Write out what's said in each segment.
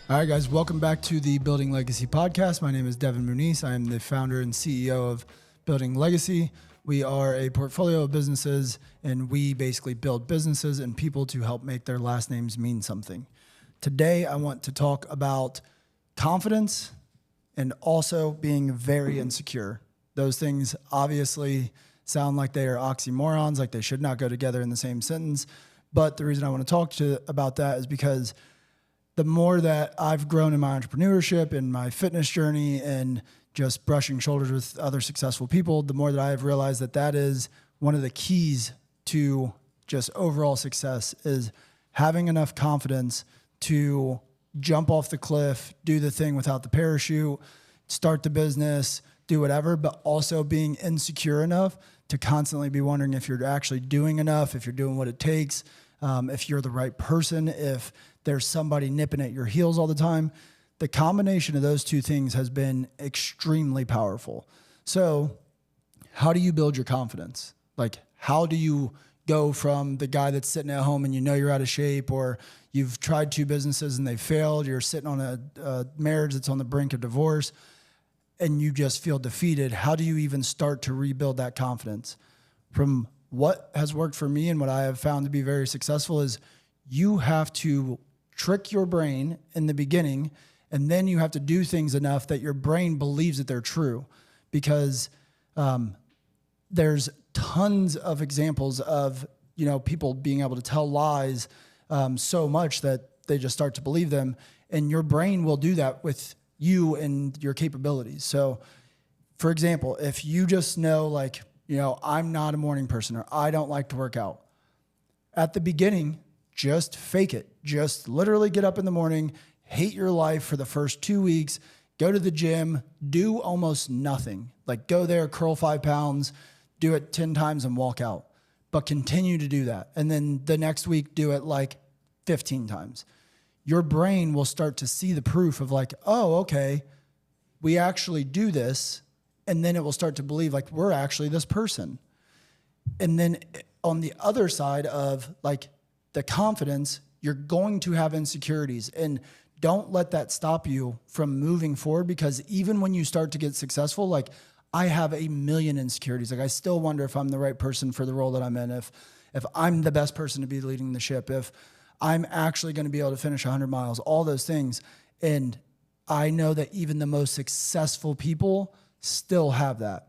All right, guys, welcome back to the Building Legacy podcast. My name is Devin Muniz. I am the founder and CEO of Building Legacy. We are a portfolio of businesses, and we basically build businesses and people to help make their last names mean something. Today, I want to talk about confidence and also being very insecure. Those things obviously sound like they are oxymorons, like they should not go together in the same sentence. But the reason I want to talk about that is because the more that I've grown in my entrepreneurship and my fitness journey and just brushing shoulders with other successful people, the more that I have realized that that is one of the keys to just overall success is having enough confidence to jump off the cliff, do the thing without the parachute, start the business, do whatever, but also being insecure enough to constantly be wondering if you're actually doing enough, if you're doing what it takes, if you're the right person, if there's somebody nipping at your heels all the time. The combination of those two things has been extremely powerful. So how do you build your confidence? Like, how do you go from the guy that's sitting at home and you know you're out of shape, or you've tried two businesses and they failed, you're sitting on a marriage that's on the brink of divorce, and you just feel defeated? How do you even start to rebuild that confidence? From what has worked for me and what I have found to be very successful is you have to trick your brain in the beginning, and then you have to do things enough that your brain believes that they're true. Because there's tons of examples of, people being able to tell lies so much that they just start to believe them, and your brain will do that with you and your capabilities. So, for example, if you just know, I'm not a morning person, or I don't like to work out, at the beginning, just fake it. Just literally get up in the morning, hate your life for the first 2 weeks, go to the gym, do almost nothing. Like, go there, curl 5 pounds, do it 10 times and walk out. But continue to do that. And then the next week, do it like 15 times. Your brain will start to see the proof of oh, okay, we actually do this. And then it will start to believe we're actually this person. And then on the other side of the confidence, you're going to have insecurities, and don't let that stop you from moving forward, because even when you start to get successful, I have a million insecurities. I still wonder if I'm the right person for the role that I'm in, if I'm the best person to be leading the ship, if I'm actually going to be able to finish 100 miles, all those things. And I know that even the most successful people still have that.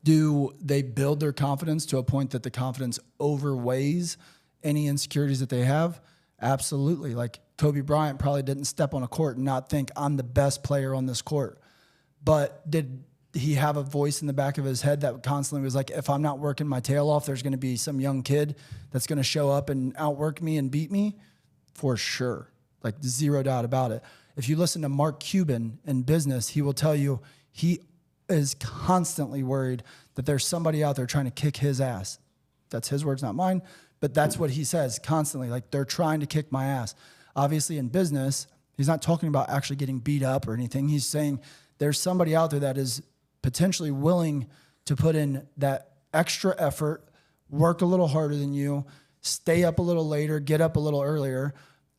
Do they build their confidence to a point that the confidence overweighs any insecurities that they have? Absolutely. Kobe Bryant probably didn't step on a court and not think, I'm the best player on this court. But did he have a voice in the back of his head that constantly was if I'm not working my tail off, there's going to be some young kid that's going to show up and outwork me and beat me? For sure. Zero doubt about it. If you listen to Mark Cuban in business, he will tell you he is constantly worried that there's somebody out there trying to kick his ass. That's his words, not mine. But that's what he says constantly. They're trying to kick my ass. Obviously, in business, he's not talking about actually getting beat up or anything. He's saying there's somebody out there that is potentially willing to put in that extra effort, work a little harder than you, stay up a little later, get up a little earlier,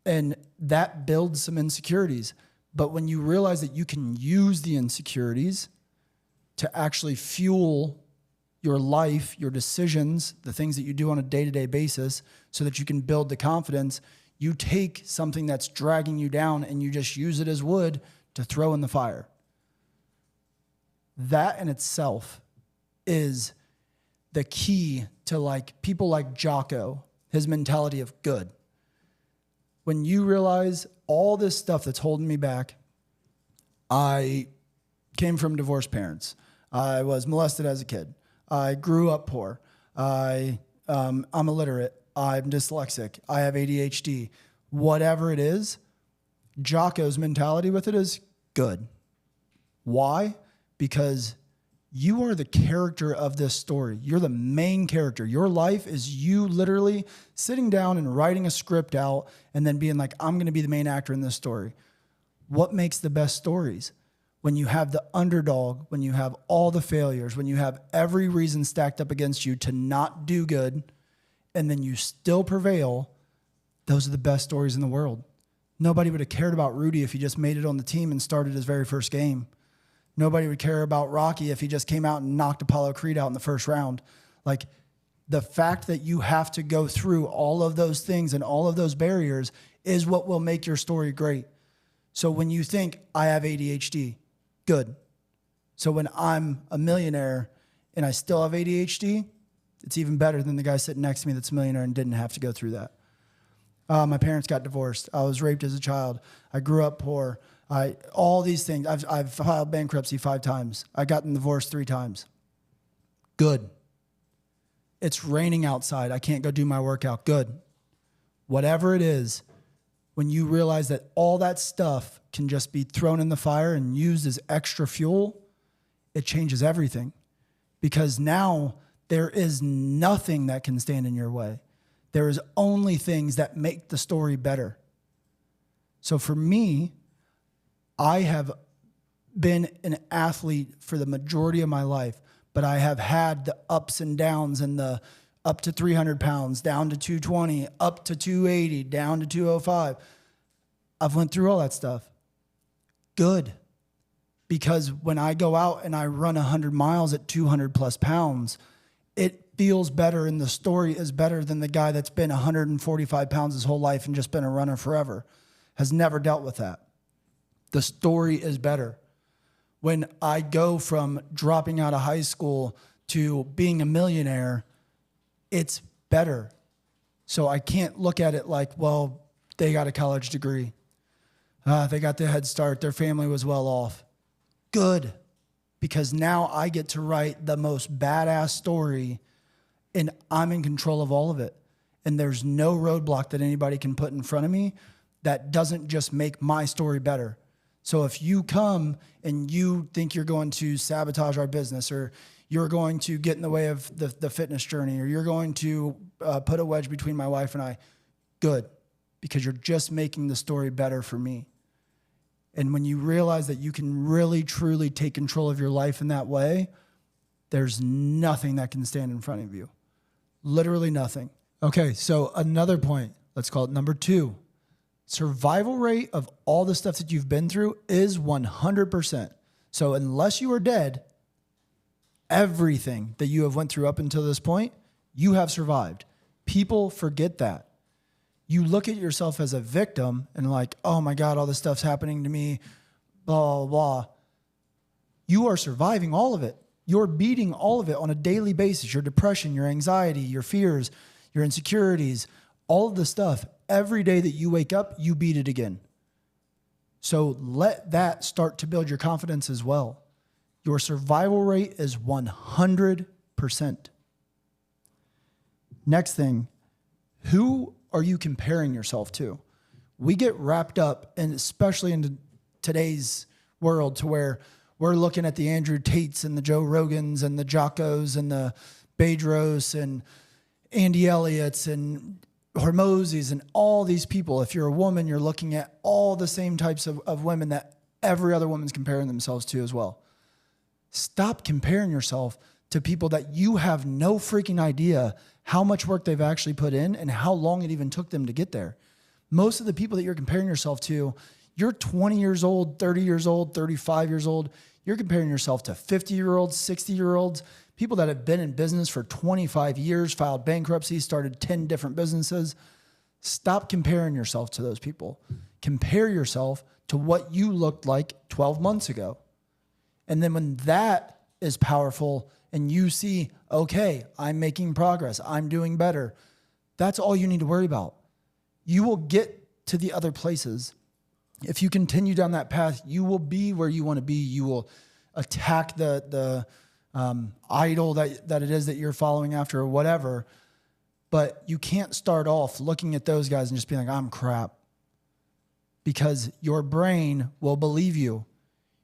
and that builds some insecurities. But when you realize that you can use the insecurities to actually fuel your life, your decisions, the things that you do on a day-to-day basis so that you can build the confidence, you take something that's dragging you down and you just use it as wood to throw in the fire. That in itself is the key to people like Jocko, his mentality of good. When you realize all this stuff that's holding me back, I came from divorced parents. I was molested as a kid. I grew up poor. I'm illiterate. I'm dyslexic. I have ADHD. Whatever it is, Jocko's mentality with it is good. Why? Because you are the character of this story. You're the main character. Your life is you literally sitting down and writing a script out and then being I'm going to be the main actor in this story. What makes the best stories? When you have the underdog, when you have all the failures, when you have every reason stacked up against you to not do good, and then you still prevail, those are the best stories in the world. Nobody would have cared about Rudy if he just made it on the team and started his very first game. Nobody would care about Rocky if he just came out and knocked Apollo Creed out in the first round. Like, the fact that you have to go through all of those things and all of those barriers is what will make your story great. So when you think, I have ADHD, good. So when I'm a millionaire and I still have ADHD, it's even better than the guy sitting next to me that's a millionaire and didn't have to go through that. My parents got divorced. I was raped as a child. I grew up poor. All these things. I've filed bankruptcy 5 times. I gotten divorced 3 times. Good. It's raining outside. I can't go do my workout. Good. Whatever it is, when you realize that all that stuff can just be thrown in the fire and used as extra fuel, it changes everything. Because now there is nothing that can stand in your way. There is only things that make the story better. So for me, I have been an athlete for the majority of my life, but I have had the ups and downs and the up to 300 pounds, down to 220, up to 280, down to 205. I've went through all that stuff. Good. Because when I go out and I run 100 miles at 200 plus pounds, it feels better and the story is better than the guy that's been 145 pounds his whole life and just been a runner forever, has never dealt with that. The story is better. When I go from dropping out of high school to being a millionaire, it's better. So I can't look at it like, well, they got a college degree. They got the head start. Their family was well off. Good. Because now I get to write the most badass story and I'm in control of all of it. And there's no roadblock that anybody can put in front of me that doesn't just make my story better. So if you come and you think you're going to sabotage our business, or you're going to get in the way of the fitness journey, or you're going to put a wedge between my wife and I, good, because you're just making the story better for me. And when you realize that you can really, truly take control of your life in that way, there's nothing that can stand in front of you. Literally nothing. Okay, so another point, let's call it number 2. Survival rate of all the stuff that you've been through is 100%. So unless you are dead, everything that you have went through up until this point, you have survived. People forget that. You look at yourself as a victim and like, oh my God, all this stuff's happening to me, blah, blah, blah. You are surviving all of it. You're beating all of it on a daily basis. Your depression, your anxiety, your fears, your insecurities, all of the stuff. Every day that you wake up, you beat it again. So let that start to build your confidence as well. Your survival rate is 100%. Next thing, who are you comparing yourself to? We get wrapped up, and especially in today's world, to where we're looking at the Andrew Tates and the Joe Rogans and the Jockos and the Bedros and Andy Elliott's and Hormozis and all these people. If you're a woman, you're looking at all the same types of women that every other woman's comparing themselves to as well. Stop comparing yourself to people that you have no freaking idea how much work they've actually put in and how long it even took them to get there. Most of the people that you're comparing yourself to, you're 20 years old, 30 years old, 35 years old. You're comparing yourself to 50-year-olds, 60-year-olds, people that have been in business for 25 years, filed bankruptcy, started 10 different businesses. Stop comparing yourself to those people. Compare yourself to what you looked like 12 months ago. And then when that is powerful and you see, okay, I'm making progress, I'm doing better, that's all you need to worry about. You will get to the other places. If you continue down that path, you will be where you want to be. You will attack the idol that it is that you're following after or whatever. But you can't start off looking at those guys and just being like, I'm crap. Because your brain will believe you.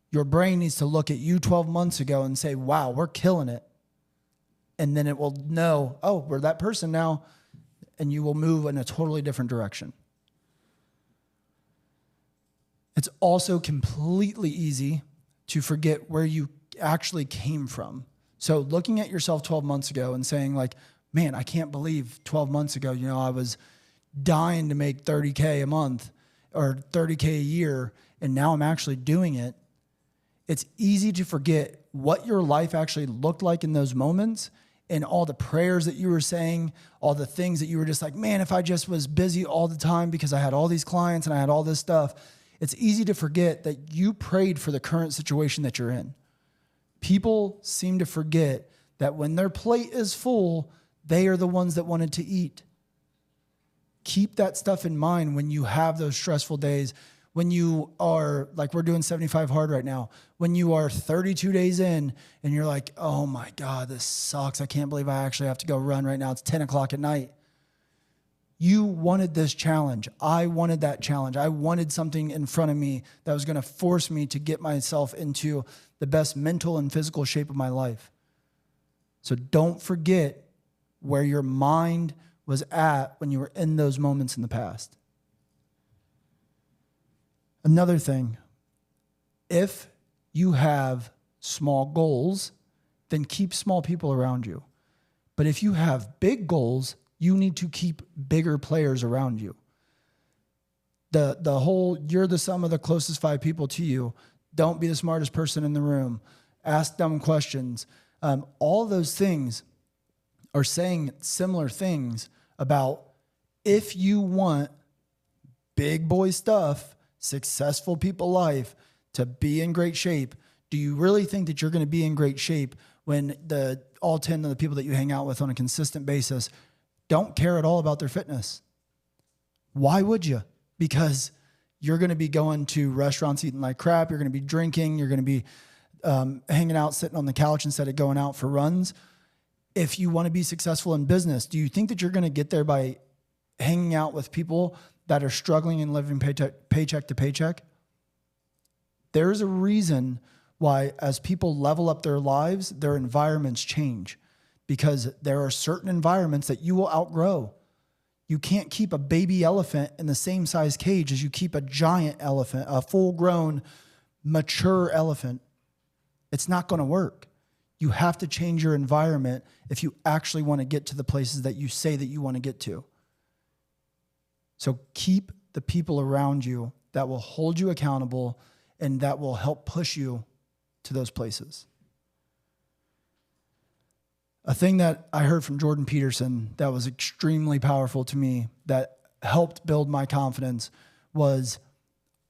Your brain needs to look at you 12 months ago and say, wow, we're killing it. And then it will know, oh, we're that person now. And you will move in a totally different direction. It's also completely easy to forget where you actually came from. So looking at yourself 12 months ago and saying like, man, I can't believe 12 months ago, I was dying to make $30K a month. or 30K a year, and now I'm actually doing it, it's easy to forget what your life actually looked like in those moments and all the prayers that you were saying, all the things that you were just like, man, if I just was busy all the time because I had all these clients and I had all this stuff. It's easy to forget that you prayed for the current situation that you're in. People seem to forget that when their plate is full, they are the ones that wanted to eat. Keep that stuff in mind when you have those stressful days, when you are, like we're doing 75 hard right now, when you are 32 days in and you're like, oh my God, this sucks. I can't believe I actually have to go run right now. It's 10 o'clock at night. You wanted this challenge. I wanted that challenge. I wanted something in front of me that was going to force me to get myself into the best mental and physical shape of my life. So don't forget where your mind was at when you were in those moments in the past. Another thing, if you have small goals, then keep small people around you. But if you have big goals, you need to keep bigger players around you. The whole, you're the sum of the closest 5 people to you. Don't be the smartest person in the room. Ask dumb questions. All of those things are saying similar things about if you want big boy stuff, successful people life, to be in great shape, do you really think that you're going to be in great shape when all 10 of the people that you hang out with on a consistent basis don't care at all about their fitness? Why would you? Because you're going to be going to restaurants eating like crap. You're going to be drinking. You're going to be hanging out, sitting on the couch instead of going out for runs. If you want to be successful in business, do you think that you're going to get there by hanging out with people that are struggling and living paycheck to paycheck? There's a reason why as people level up their lives, their environments change, because there are certain environments that you will outgrow. You can't keep a baby elephant in the same size cage as you keep a giant elephant, a full-grown, mature elephant. It's not going to work. You have to change your environment if you actually want to get to the places that you say that you want to get to. So keep the people around you that will hold you accountable and that will help push you to those places. A thing that I heard from Jordan Peterson that was extremely powerful to me, that helped build my confidence, was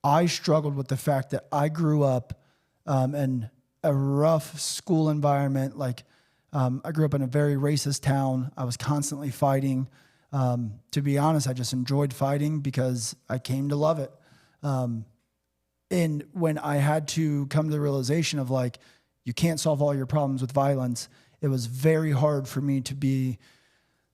I struggled with the fact that I grew up in a rough school environment. I grew up in a very racist town. I was constantly fighting. To be honest, I just enjoyed fighting because I came to love it. And when I had to come to the realization of you can't solve all your problems with violence, it was very hard for me to be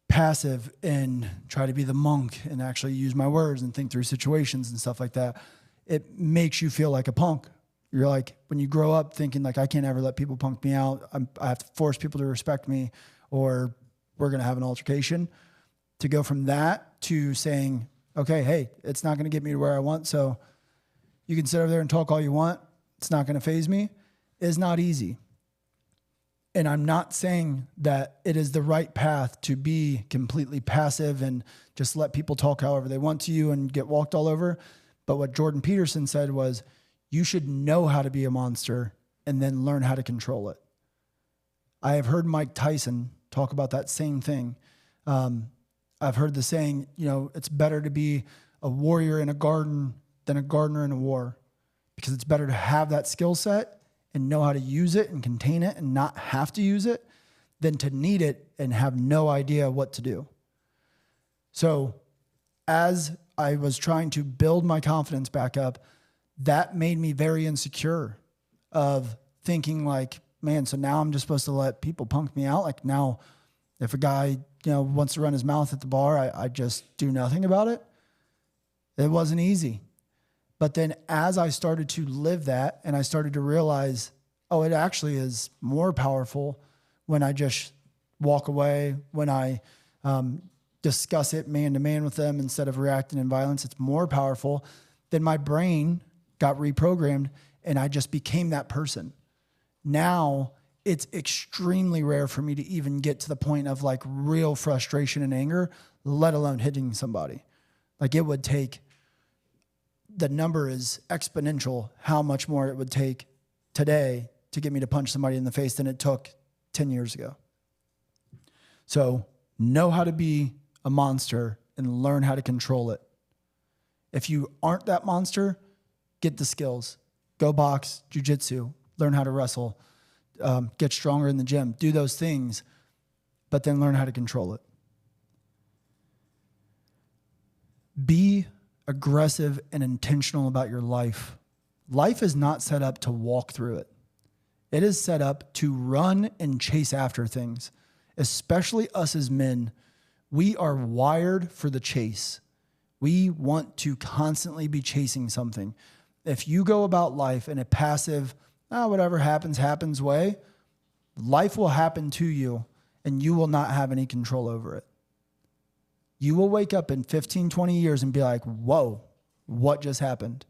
passive and try to be the monk and actually use my words and think through situations and stuff like that. It makes you feel like a punk. You're like, when you grow up thinking I can't ever let people punk me out, I have to force people to respect me or we're going to have an altercation. To go from that to saying, okay, hey, it's not going to get me to where I want, so you can sit over there and talk all you want, it's not going to faze me, is not easy. And I'm not saying that it is the right path to be completely passive and just let people talk however they want to you and get walked all over. But what Jordan Peterson said was, you should know how to be a monster and then learn how to control it. I have heard Mike Tyson talk about that same thing. I've heard the saying, it's better to be a warrior in a garden than a gardener in a war, because it's better to have that skill set and know how to use it and contain it and not have to use it than to need it and have no idea what to do. So as I was trying to build my confidence back up, that made me very insecure of thinking man, so now I'm just supposed to let people punk me out. Now if a guy, wants to run his mouth at the bar, I just do nothing about it. It wasn't easy. But then as I started to live that and I started to realize, it actually is more powerful when I just walk away, when I discuss it man to man with them instead of reacting in violence. It's more powerful. Then my brain got reprogrammed and I just became that person. Now it's extremely rare for me to even get to the point of real frustration and anger, let alone hitting somebody. It would take the number is exponential how much more it would take today to get me to punch somebody in the face than it took 10 years ago. So know how to be a monster and learn how to control it. If you aren't that monster, get the skills. Go box, jujitsu, learn how to wrestle, get stronger in the gym, do those things, but then learn how to control it. Be aggressive and intentional about your life. Life is not set up to walk through it. It is set up to run and chase after things, especially us as men. We are wired for the chase. We want to constantly be chasing something. If you go about life in a passive, whatever happens, happens way, life will happen to you and you will not have any control over it. You will wake up in 15, 20 years and be like, whoa, what just happened?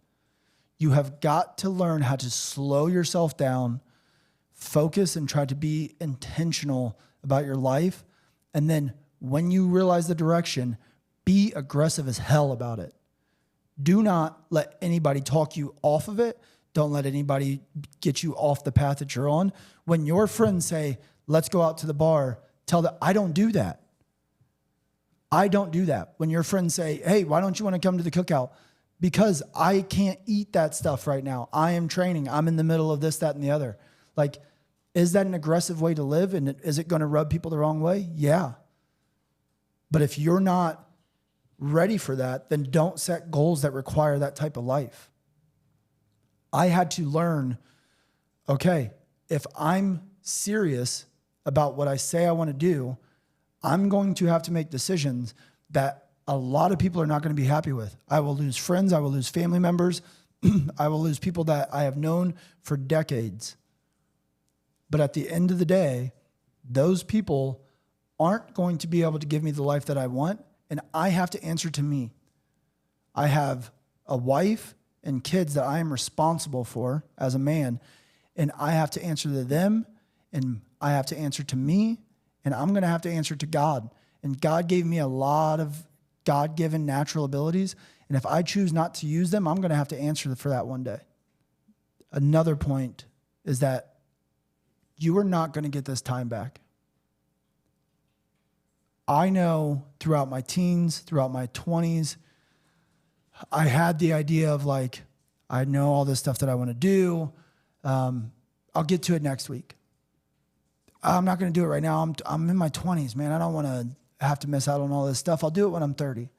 You have got to learn how to slow yourself down, focus, and try to be intentional about your life. And then when you realize the direction, be aggressive as hell about it. Do not let anybody talk you off of it. Don't let anybody get you off the path that you're on. When your friends say, let's go out to the bar, tell them, I don't do that. I don't do that. When your friends say, hey, why don't you want to come to the cookout? Because I can't eat that stuff right now. I am training. I'm in the middle of this, that, and the other. Like, is that an aggressive way to live? And is it going to rub people the wrong way? Yeah. But if you're not ready for that, then don't set goals that require that type of life. I had to learn, okay, if I'm serious about what I say I want to do, I'm going to have to make decisions that a lot of people are not going to be happy with. I will lose friends. I will lose family members. I will lose people that I have known for decades. But at the end of the day, those people aren't going to be able to give me the life that I want, and I have to answer to me. I have a wife and kids that I am responsible for as a man, and I have to answer to them, and I have to answer to me, and I'm going to have to answer to God. And God gave me a lot of God-given natural abilities, and if I choose not to use them, I'm going to have to answer for that one day. Another point is that you are not going to get this time back. I know throughout my teens, throughout my 20s, I had the idea of like, I know all this stuff that I want to do. I'll get to it next week. I'm not going to do it right now. I'm in my 20s, man. I don't want to have to miss out on all this stuff. I'll do it when I'm 30.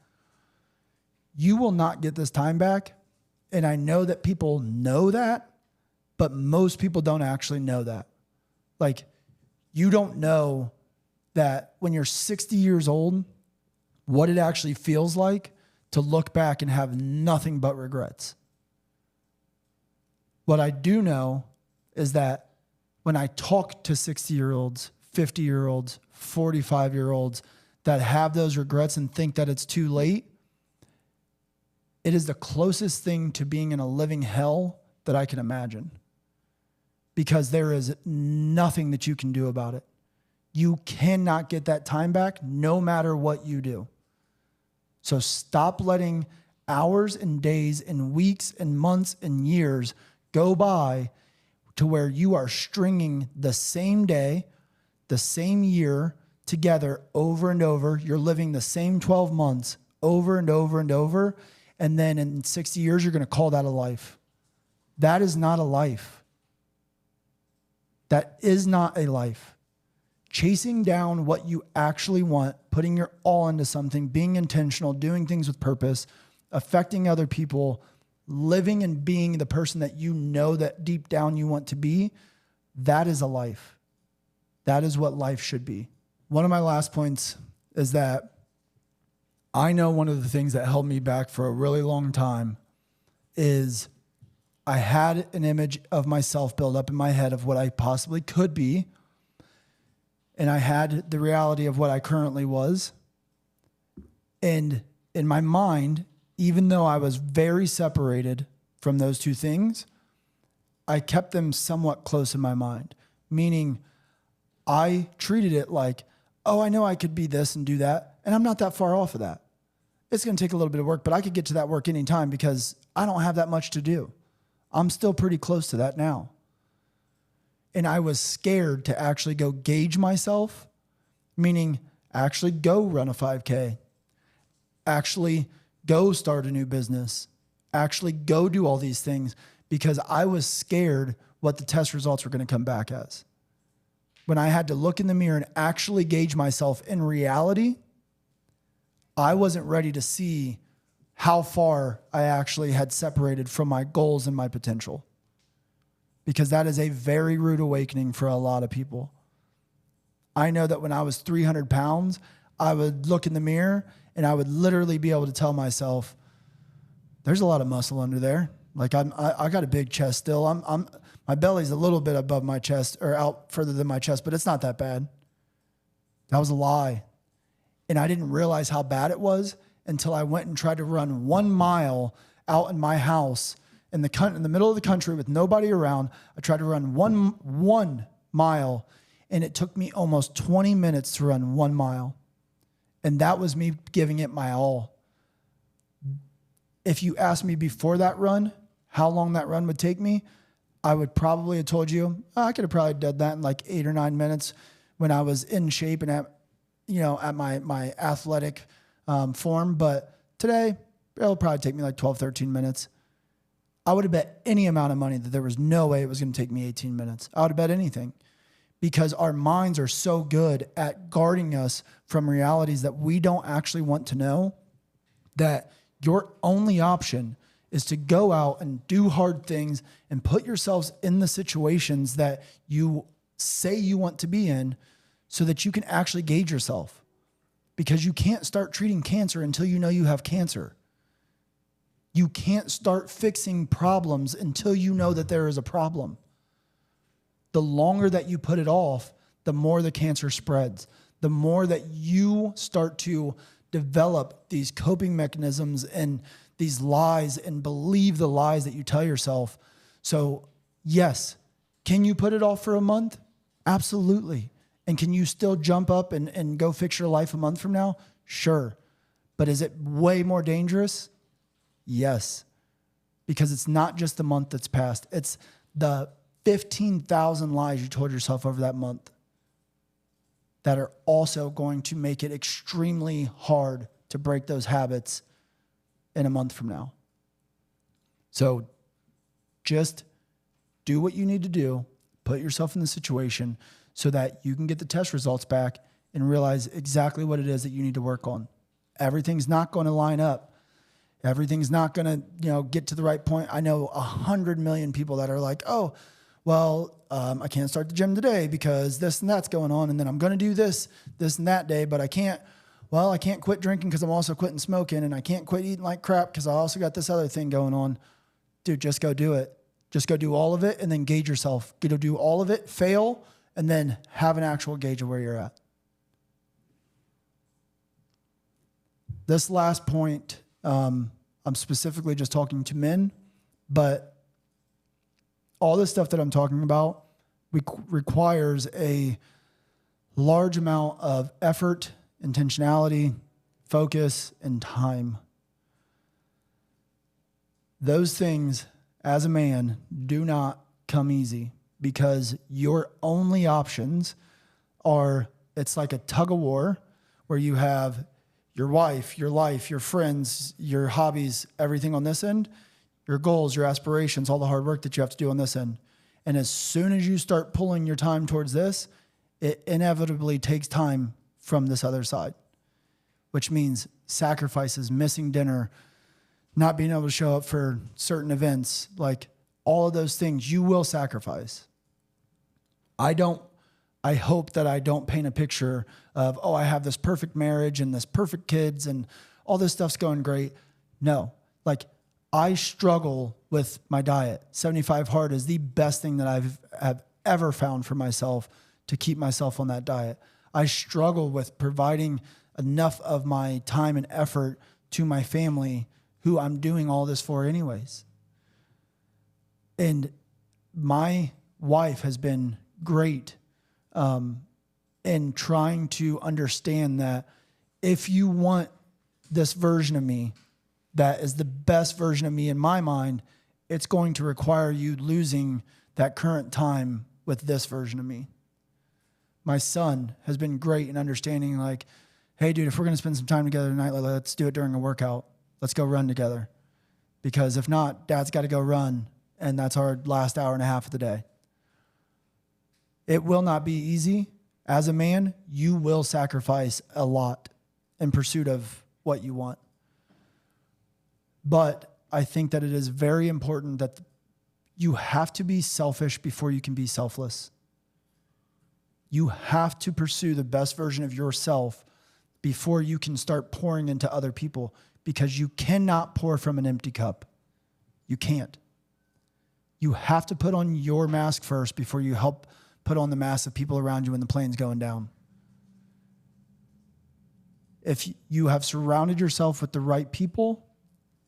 You will not get this time back. And I know that people know that, but most people don't actually know that. Like, you don't know that when you're 60 years old, what it actually feels like to look back and have nothing but regrets. What I do know is that when I talk to 60-year-olds, 50-year-olds, 45-year-olds that have those regrets and think that it's too late, it is the closest thing to being in a living hell that I can imagine, because there is nothing that you can do about it. You cannot get that time back no matter what you do. So stop letting hours and days and weeks and months and years go by to where you are stringing the same day, the same year together over and over. You're living the same 12 months over and over and over. And then in 60 years, you're going to call that a life. That is not a life. That is not a life. Chasing down what you actually want, putting your all into something, being intentional, doing things with purpose, affecting other people, living and being the person that you know that deep down you want to be, that is a life. That is what life should be. One of my last points is that I know one of the things that held me back for a really long time is I had an image of myself built up in my head of what I possibly could be, and I had the reality of what I currently was. And in my mind, even though I was very separated from those two things, I kept them somewhat close in my mind, meaning I treated it like, oh, I know I could be this and do that, and I'm not that far off of that. it's going to take a little bit of work, but I could get to that work anytime because I don't have that much to do. I'm still pretty close to that now. And I was scared to actually go gauge myself, meaning actually go run a 5K, actually go start a new business, actually go do all these things, because I was scared what the test results were going to come back as. When I had to look in the mirror and actually gauge myself in reality, I wasn't ready to see how far I actually had separated from my goals and my potential, because that is a very rude awakening for a lot of people. I know that when I was 300 pounds, I would look in the mirror and I would literally be able to tell myself, there's a lot of muscle under there. Like I got a big chest still. My belly's a little bit above my chest or out further than my chest, but it's not that bad. That was a lie. And I didn't realize how bad it was until I went and tried to run 1 mile out in my house in the middle of the country with nobody around. I tried to run one mile, and it took me almost 20 minutes to run 1 mile. And that was me giving it my all. If you asked me before that run, how long that run would take me, I would probably have told you, I could have probably done that in like 8 or 9 minutes when I was in shape and at my athletic form. But today, it'll probably take me like 12, 13 minutes. I would have bet any amount of money that there was no way it was going to take me 18 minutes. I would have bet anything, because our minds are so good at guarding us from realities that we don't actually want to know, that your only option is to go out and do hard things and put yourselves in the situations that you say you want to be in so that you can actually gauge yourself. Because you can't start treating cancer until you know you have cancer. You can't start fixing problems until you know that there is a problem. The longer that you put it off, the more the cancer spreads. The more that you start to develop these coping mechanisms and these lies and believe the lies that you tell yourself. So yes, can you put it off for a month? Absolutely. And can you still jump up and go fix your life a month from now? Sure. But is it way more dangerous? Yes. Because it's not just the month that's passed. It's the 15,000 lies you told yourself over that month that are also going to make it extremely hard to break those habits in a month from now. So just do what you need to do. Put yourself in the situation so that you can get the test results back and realize exactly what it is that you need to work on. Everything's not going to line up. Everything's not going to, get to the right point. I know 100 million people that are like, oh, well, I can't start the gym today because this and that's going on. And then I'm going to do this and that day, but I can't quit drinking because I'm also quitting smoking, and I can't quit eating like crap because I also got this other thing going on. Dude, just go do it. Just go do all of it and then gauge yourself. Go do all of it, fail, and then have an actual gauge of where you're at. This last point, I'm specifically just talking to men, but all this stuff that I'm talking about requires a large amount of effort, intentionality, focus, and time. Those things, as a man, do not come easy, because your only options are, it's like a tug of war where you have your wife, your life, your friends, your hobbies, everything on this end, your goals, your aspirations, all the hard work that you have to do on this end. And as soon as you start pulling your time towards this, it inevitably takes time from this other side, which means sacrifices, missing dinner, not being able to show up for certain events, like all of those things you will sacrifice. I hope that I don't paint a picture of, I have this perfect marriage and this perfect kids and all this stuff's going great. No, like I struggle with my diet. 75 Hard is the best thing that have ever found for myself to keep myself on that diet. I struggle with providing enough of my time and effort to my family, who I'm doing all this for anyways. And my wife has been great in trying to understand that if you want this version of me that is the best version of me in my mind, it's going to require you losing that current time with this version of me. My son has been great in understanding, like, hey, dude, if we're going to spend some time together tonight, let's do it during a workout. Let's go run together. Because if not, dad's got to go run, and that's our last hour and a half of the day. It will not be easy. As a man, you will sacrifice a lot in pursuit of what you want. But I think that it is very important that you have to be selfish before you can be selfless. You have to pursue the best version of yourself before you can start pouring into other people, because you cannot pour from an empty cup. You can't. You have to put on your mask first before you help put on the mask of people around you when the plane's going down. If you have surrounded yourself with the right people,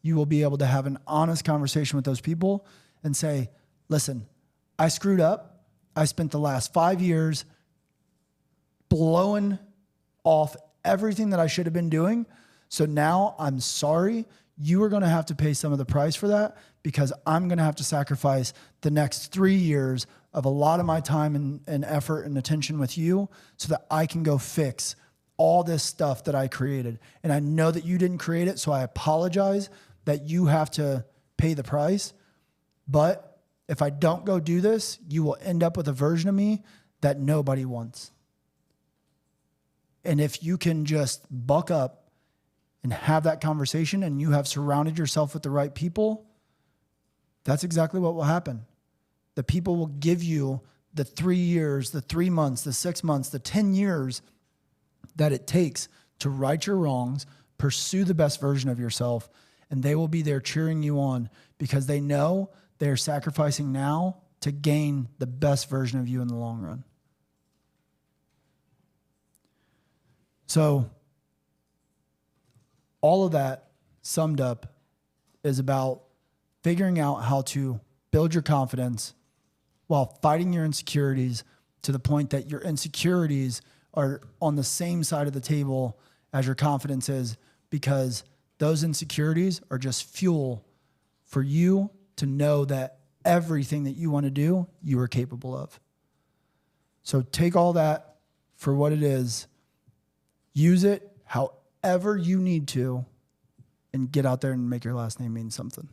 you will be able to have an honest conversation with those people and say, listen, I screwed up. I spent the last 5 years blowing off everything that I should have been doing. So now I'm sorry. You are going to have to pay some of the price for that, because I'm going to have to sacrifice the next 3 years of a lot of my time and effort and attention with you so that I can go fix all this stuff that I created. And I know that you didn't create it, so I apologize that you have to pay the price. But if I don't go do this, you will end up with a version of me that nobody wants. And if you can just buck up and have that conversation, and you have surrounded yourself with the right people, that's exactly what will happen. The people will give you the 3 years, the 3 months, the 6 months, the 10 years that it takes to right your wrongs, pursue the best version of yourself, and they will be there cheering you on, because they know they're sacrificing now to gain the best version of you in the long run. So all of that summed up is about figuring out how to build your confidence while fighting your insecurities to the point that your insecurities are on the same side of the table as your confidence is, because those insecurities are just fuel for you to know that everything that you want to do, you are capable of. So take all that for what it is, use it however you need to, and get out there and make your last name mean something.